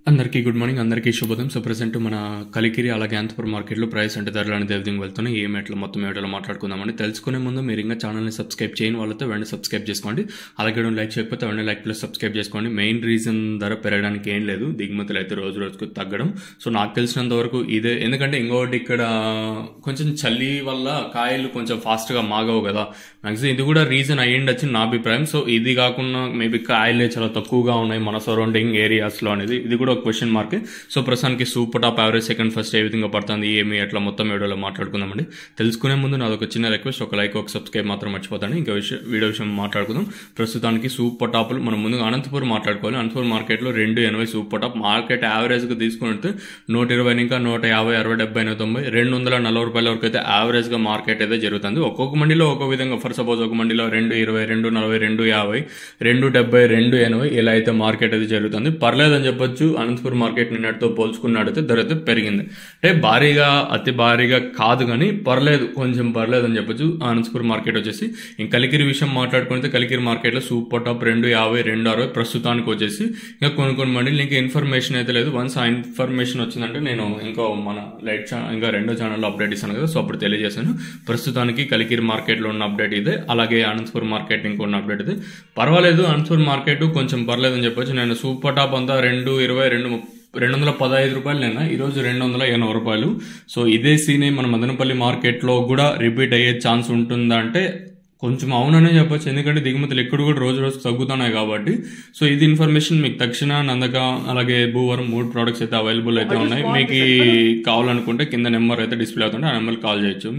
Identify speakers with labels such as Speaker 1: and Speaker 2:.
Speaker 1: అందరికీ good morning, అందరికీ శుభోదయం. సో ప్రెసెంట్ మన కలికిరి అలాగే అనంతపురం మార్కెట్లో ప్రైస్ అంటే ధరలు అనేది విధంగా వెళ్తున్నాయి. ఏ మేట్లో మొత్తం ఏటలో మాట్లాడుకుందామండి. తెలుసుకునే ముందు మీరు ఇంకా ఛానల్ని సబ్స్క్రైబ్ చేయని వాళ్ళతో వెంటనే సబ్స్క్రైబ్ చేసుకోండి. అలాగే లైక్ చేయకపోతే వెంటనే లైక్ ప్లస్ సబ్స్క్రైబ్ చేసుకోండి. మెయిన్ రీజన్ ధర పెరగడానికి ఏం లేదు, దిగుమతులు అయితే రోజు రోజుకు తగ్గడం. సో నాకు తెలిసినంత వరకు ఇదే. ఎందుకంటే ఇంకొకటి ఇక్కడ కొంచెం చలి వల్ల కాయలు కొంచెం ఫాస్ట్గా మాగవు కదా, మ్యాక్సిమం ఇది కూడా రీజన్ అయ్యిండొచ్చు నా అభిప్రాయం. సో ఇది కాకుండా మేబీ కాయలే చాలా తక్కువగా ఉన్నాయి మన సరౌండింగ్ ఏరియాస్లో అనేది, ఇది కూడా క్వశ్చన్ మార్క్. సో ప్రస్తుతానికి super top average second first ఏ విధంగా పడుతుంది ఏమి అట్లా మొత్తం వీడియోలో మాట్లాడుకుందామండి. తెలుసుకునే ముందు నాది ఒక చిన్న రిక్వెస్ట్, ఒక లైక్ ఒక సబ్స్క్రైబ్ మాత్రం మర్చిపోతాను. ఇంకా వీడియో విషయం మాట్లాడుకుందాం. ప్రస్తుతానికి సూపర్ టాప్లు మనం ముందుగా అనంతపురం మాట్లాడుకోవాలి. అనంతపురం మార్కెట్లో 280 సూపర్ టాప్ మార్కెట్ యావరేజ్గా తీసుకుంటే 120 ఇంకా 150, 60, 70, 90, 240 రూపాయల వరకు అయితే యావరేజ్గా మార్కెట్ అయితే జరుగుతుంది. ఒక్కొక్క మండిలో ఒక్కొక్క విధంగా. ఫర్ సపోజ్ ఒక మండిలో 220, 240, 250, 270, 280 ఇలా అయితే మార్కెట్ అయితే జరుగుతుంది. పర్లేదని చెప్పొచ్చు. అనంతపురం మార్కెట్ నిన్నటితో పోల్చుకున్నట్టయితే ధర అయితే పెరిగింది. అంటే భారీగా అతి భారీగా కాదు కానీ పర్లేదు, కొంచెం పర్లేదు అని చెప్పొచ్చు. అనంతపురం మార్కెట్ వచ్చేసి ఇంకా కలికిరి విషయం మాట్లాడుకుంటే కలికిరి మార్కెట్లో సూపర్ టాప్ 250, 260 ప్రస్తుతానికి వచ్చేసి. ఇంకా కొన్ని మండీలు ఇంకా ఇన్ఫర్మేషన్ అయితే లేదు. వన్స్ ఆ ఇన్ఫర్మేషన్ వచ్చిందంటే నేను ఇంకో మన లైట్ ఇంకా రెండో ఛానల్లో అప్డేట్ ఇస్తాను కదా, సో అప్పుడు తెలియజేశాను. ప్రస్తుతానికి కలికిరి మార్కెట్లో ఉన్న అప్డేట్ ఇదే. అలాగే అనంతపురం మార్కెట్ ఇంకొన్న అప్డేట్ ఇదే. పర్వాలేదు, అనంతపురం మార్కెట్ కొంచెం పర్లేదు అని చెప్పొచ్చు. నేను సూపర్ టాప్ అంతా 220, 215 రూపాయలు నిన్న, ఈరోజు 280 రూపాయలు. సో ఇదే సీనే మన మదనపల్లి మార్కెట్లో కూడా రిపీట్ అయ్యే ఛాన్స్ ఉంటుందా అంటే కొంచెం అవుననే చెప్పొచ్చు. ఎందుకంటే దిగుమతులు ఎక్కడ కూడా రోజు రోజు తగ్గుతున్నాయి కాబట్టి. సో ఇది ఇన్ఫర్మేషన్ మీకు తక్షణ నందక అలాగే భూవరం 3 ప్రోడక్ట్స్ అయితే అవైలబుల్ అయితే ఉన్నాయి. మీకు కావాలనుకుంటే కింద నెంబర్ అయితే డిస్ప్లే అవుతుంటే ఆ నెంబర్కి కాల్ చేయొచ్చు.